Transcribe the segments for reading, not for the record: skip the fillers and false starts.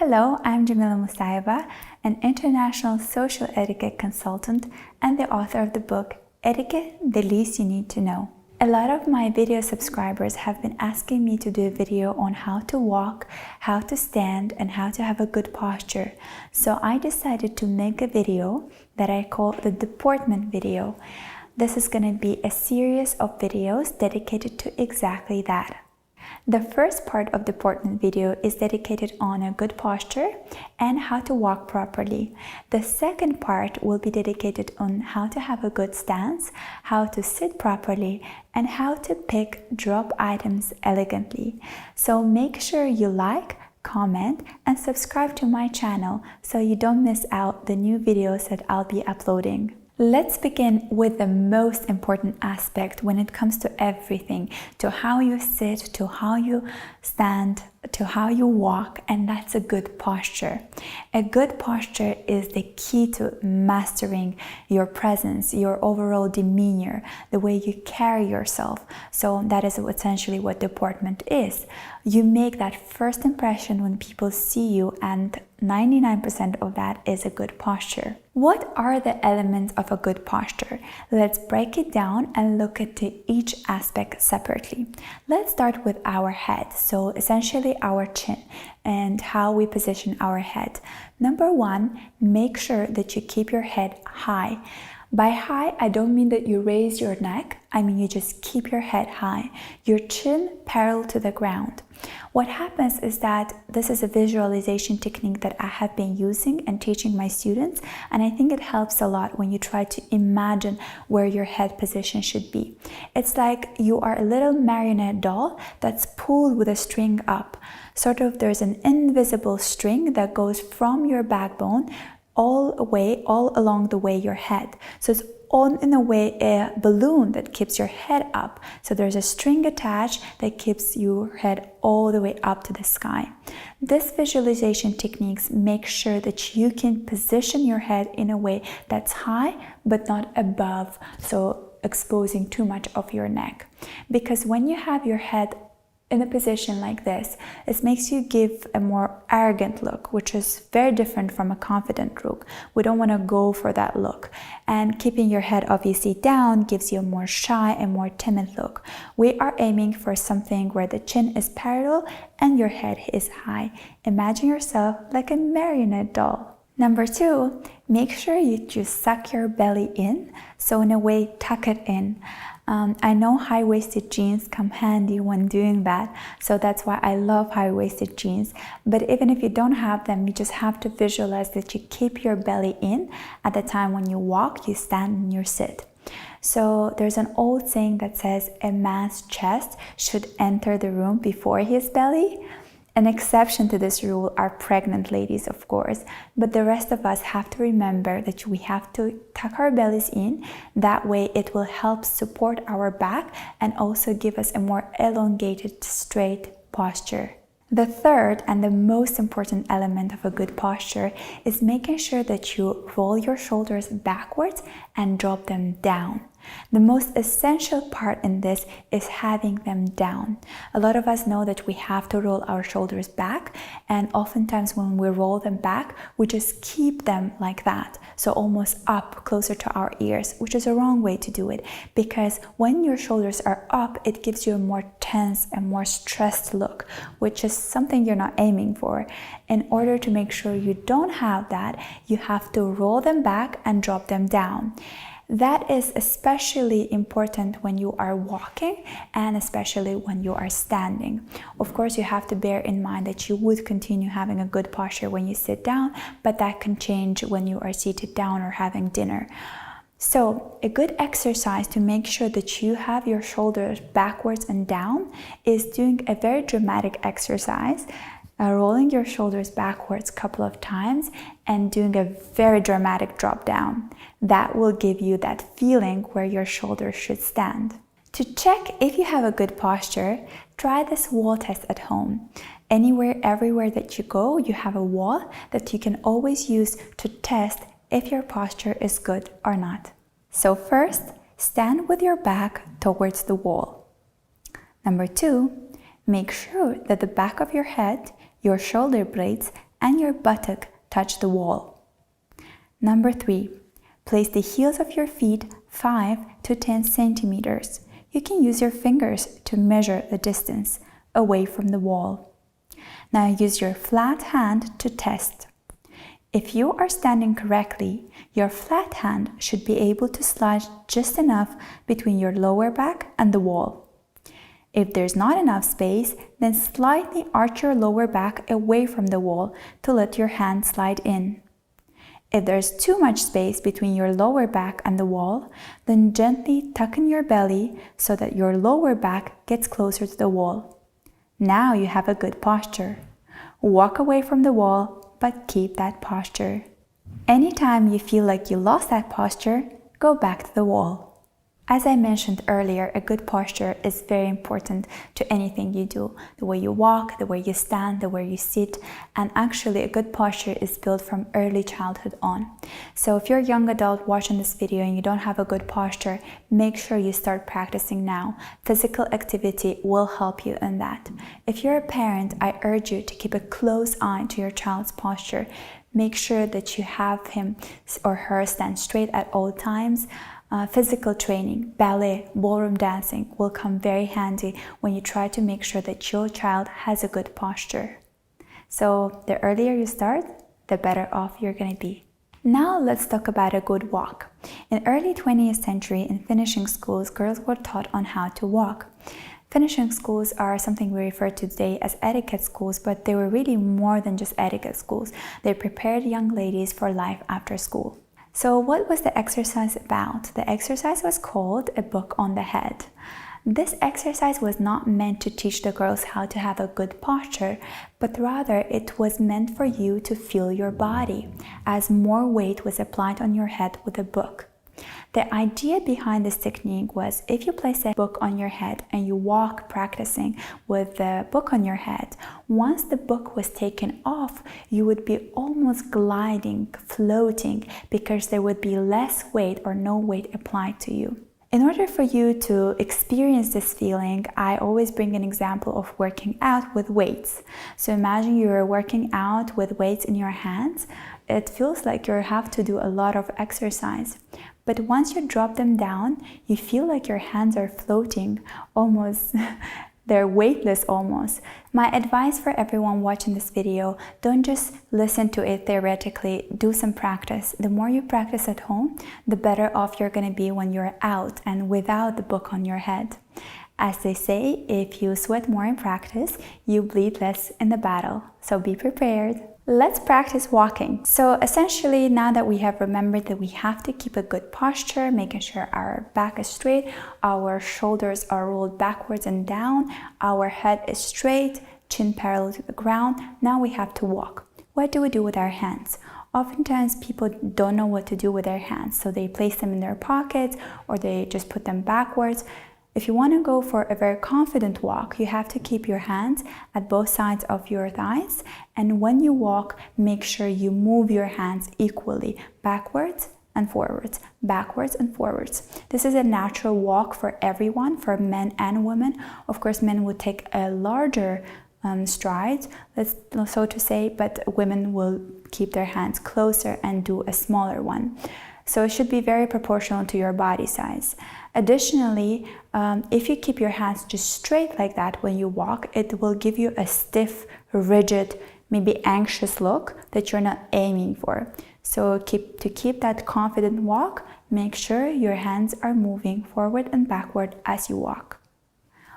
Hello, I'm Jamila Musayeva, an international social etiquette consultant and the author of the book Etiquette, the Least You Need to Know. A lot of my video subscribers have been asking me to do a video on how to walk, how to stand, and how to have a good posture. So I decided to make a video that I call the Deportment video. This is going to be a series of videos dedicated to exactly that. The first part of the Deportment video is dedicated on a good posture and how to walk properly. The second part will be dedicated on how to have a good stance, how to sit properly, and how to pick drop items elegantly. So make sure you like, comment, and subscribe to my channel so you don't miss out the new videos that I'll be uploading. Let's begin with the most important aspect when it comes to everything, to how you sit, to how you stand, to how you walk, and that's a good posture. A good posture is the key to mastering your presence, your overall demeanor, the way you carry yourself. So that is essentially what deportment is. You make that first impression when people see you, and 99% of that is a good posture. What are the elements of a good posture? Let's break it down and look at each aspect separately. Let's start with our head, so essentially our chin and how we position our head. Number one, make sure that you keep your head high. By high, I don't mean that you raise your neck, I mean you just keep your head high, your chin parallel to the ground. What happens is that this is a visualization technique that I have been using and teaching my students, and I think it helps a lot when you try to imagine where your head position should be. It's like you are a little marionette doll that's pulled with a string up. Sort of there's an invisible string that goes from your backbone all along the way your head. So it's in a way a balloon that keeps your head up. So there's a string attached that keeps your head all the way up to the sky. This visualization techniques make sure that you can position your head in a way that's high but not above, so exposing too much of your neck. Because when you have your head in a position like this, it makes you give a more arrogant look, which is very different from a confident look. We don't want to go for that look. And keeping your head obviously down gives you a more shy and more timid look. We are aiming for something where the chin is parallel and your head is high. Imagine yourself like a marionette doll. Number two, make sure you suck your belly in, so in a way tuck it in. I know high-waisted jeans come handy when doing that, so that's why I love high-waisted jeans. But even if you don't have them, you just have to visualize that you keep your belly in at the time when you walk, you stand, and you sit. So there's an old saying that says a man's chest should enter the room before his belly. An exception to this rule are pregnant ladies, of course, but the rest of us have to remember that we have to tuck our bellies in. That way it will help support our back and also give us a more elongated, straight posture. The third and the most important element of a good posture is making sure that you roll your shoulders backwards and drop them down. The most essential part in this is having them down. A lot of us know that we have to roll our shoulders back, and oftentimes when we roll them back, we just keep them like that, so almost up closer to our ears, which is a wrong way to do it, because when your shoulders are up, it gives you a more tense and more stressed look, which is something you're not aiming for. In order to make sure you don't have that, you have to roll them back and drop them down. That is especially important when you are walking and especially when you are standing. Of course, you have to bear in mind that you would continue having a good posture when you sit down, but that can change when you are seated down or having dinner. So a good exercise to make sure that you have your shoulders backwards and down is doing a very dramatic exercise, rolling your shoulders backwards a couple of times and doing a very dramatic drop down. That will give you that feeling where your shoulders should stand. To check if you have a good posture, try this wall test at home. Everywhere that you go, you have a wall that you can always use to test if your posture is good or not. So first, stand with your back towards the wall. Number two, make sure that the back of your head, your shoulder blades, and your buttock touch the wall. Number 3, place the heels of your feet 5 to 10 centimeters. You can use your fingers to measure the distance away from the wall. Now use your flat hand to test. If you are standing correctly, your flat hand should be able to slide just enough between your lower back and the wall. If there's not enough space, then slightly arch your lower back away from the wall to let your hand slide in. If there's too much space between your lower back and the wall, then gently tuck in your belly so that your lower back gets closer to the wall. Now you have a good posture. Walk away from the wall, but keep that posture. Anytime you feel like you lost that posture, go back to the wall. As I mentioned earlier, a good posture is very important to anything you do. The way you walk, the way you stand, the way you sit, and actually a good posture is built from early childhood on. So if you're a young adult watching this video and you don't have a good posture, make sure you start practicing now. Physical activity will help you in that. If you're a parent, I urge you to keep a close eye to your child's posture. Make sure that you have him or her stand straight at all times. Physical training, ballet, ballroom dancing will come very handy when you try to make sure that your child has a good posture. So the earlier you start, the better off you're going to be. Now let's talk about a good walk. In early 20th century, in finishing schools, girls were taught on how to walk. Finishing schools are something we refer to today as etiquette schools, but they were really more than just etiquette schools. They prepared young ladies for life after school. So what was the exercise about? The exercise was called a book on the head. This exercise was not meant to teach the girls how to have a good posture, but rather it was meant for you to feel your body, as more weight was applied on your head with a book. The idea behind this technique was if you place a book on your head and you walk practicing with the book on your head, once the book was taken off, you would be almost gliding, floating, because there would be less weight or no weight applied to you. In order for you to experience this feeling, I always bring an example of working out with weights. So imagine you're working out with weights in your hands. It feels like you have to do a lot of exercise. But once you drop them down, you feel like your hands are floating, almost, they're weightless almost. My advice for everyone watching this video, don't just listen to it theoretically, do some practice. The more you practice at home, the better off you're going to be when you're out and without the book on your head. As they say, if you sweat more in practice, you bleed less in the battle. So be prepared. Let's practice walking. So essentially, now that we have remembered that we have to keep a good posture, making sure our back is straight, our shoulders are rolled backwards and down, our head is straight, chin parallel to the ground, now we have to walk. What do we do with our hands? Oftentimes people don't know what to do with their hands, so they place them in their pockets or they just put them backwards. If you want to go for a very confident walk, you have to keep your hands at both sides of your thighs, and when you walk, make sure you move your hands equally, backwards and forwards, backwards and forwards. This is a natural walk for everyone, for men and women. Of course, men would take a larger stride, so to say, but women will keep their hands closer and do a smaller one. So it should be very proportional to your body size. Additionally, if you keep your hands just straight like that when you walk, it will give you a stiff, rigid, maybe anxious look that you're not aiming for. So to keep that confident walk, make sure your hands are moving forward and backward as you walk.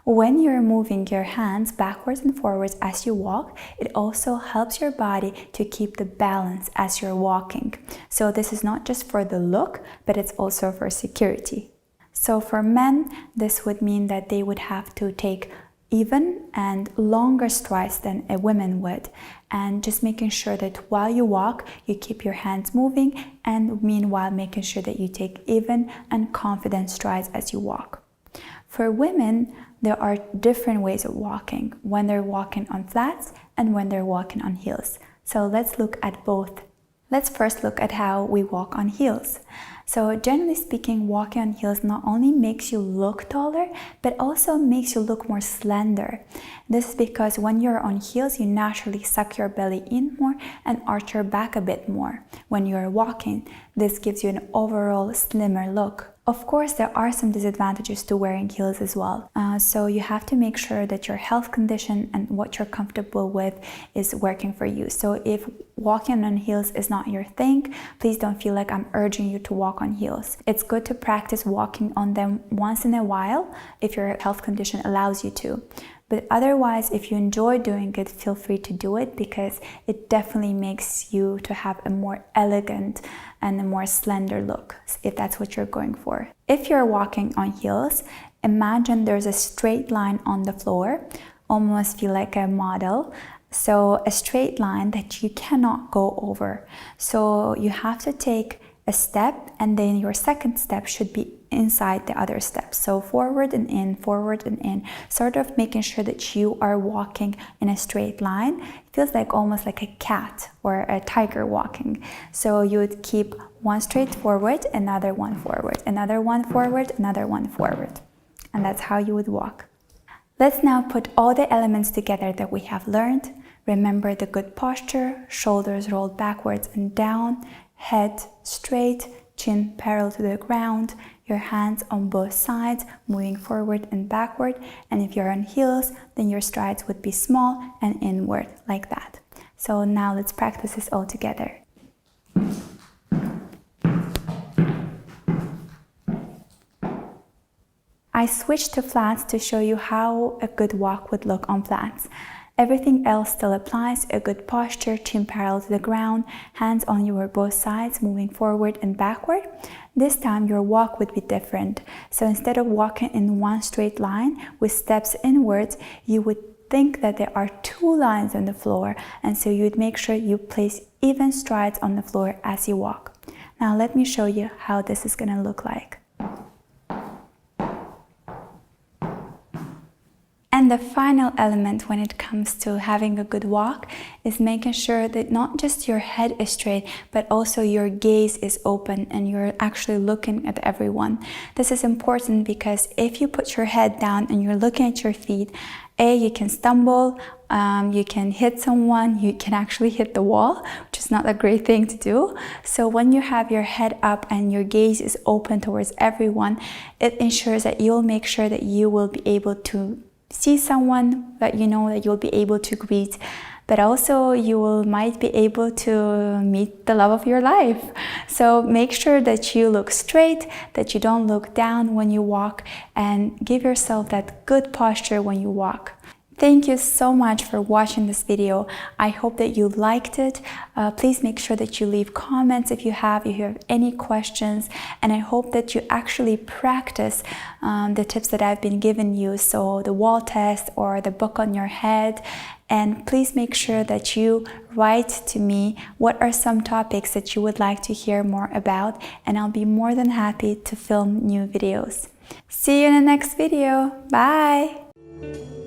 When you're moving your hands backwards and forwards as you walk, it also helps your body to keep the balance as you're walking. So this is not just for the look, but it's also for security. So for men, this would mean that they would have to take even and longer strides than a woman would, and just making sure that while you walk, you keep your hands moving, and meanwhile making sure that you take even and confident strides as you walk. For women, there are different ways of walking, when they're walking on flats and when they're walking on heels. So let's look at both. Let's first look at how we walk on heels. So generally speaking, walking on heels not only makes you look taller, but also makes you look more slender. This is because when you're on heels, you naturally suck your belly in more and arch your back a bit more. When you're walking, this gives you an overall slimmer look. Of course, there are some disadvantages to wearing heels as well. So you have to make sure that your health condition and what you're comfortable with is working for you. So if walking on heels is not your thing, please don't feel like I'm urging you to walk on heels. It's good to practice walking on them once in a while if your health condition allows you to. But otherwise, if you enjoy doing it, feel free to do it, because it definitely makes you to have a more elegant and a more slender look, if that's what you're going for. If you're walking on heels, imagine there's a straight line on the floor, almost feel like a model. So a straight line that you cannot go over. So you have to take a step, and then your second step should be inside the other step. So forward and in, sort of making sure that you are walking in a straight line. It feels like almost like a cat or a tiger walking. So you would keep one straight forward, another one forward, another one forward, another one forward. And that's how you would walk. Let's now put all the elements together that we have learned. Remember the good posture, shoulders rolled backwards and down, head straight, chin parallel to the ground, your hands on both sides, moving forward and backward. And if you're on heels, then your strides would be small and inward, like that. So now let's practice this all together. I switched to flats to show you how a good walk would look on flats. Everything else still applies: a good posture, chin parallel to the ground, hands on your both sides, moving forward and backward. This time your walk would be different. So instead of walking in one straight line with steps inwards, you would think that there are two lines on the floor, and so you would make sure you place even strides on the floor as you walk. Now let me show you how this is going to look like. And the final element when it comes to having a good walk is making sure that not just your head is straight, but also your gaze is open and you're actually looking at everyone. This is important because if you put your head down and you're looking at your feet, you can stumble, you can hit someone, you can actually hit the wall, which is not a great thing to do. So when you have your head up and your gaze is open towards everyone, it ensures that you'll make sure that you will be able to see someone that you know that you'll be able to greet, but also might be able to meet the love of your life. So make sure that you look straight, that you don't look down when you walk, and give yourself that good posture when you walk. Thank you so much for watching this video. I hope that you liked it. Please make sure that you leave comments if you have any questions, and I hope that you actually practice the tips that I've been giving you, so the wall test or the book on your head. And please make sure that you write to me what are some topics that you would like to hear more about, and I'll be more than happy to film new videos. See you in the next video. Bye!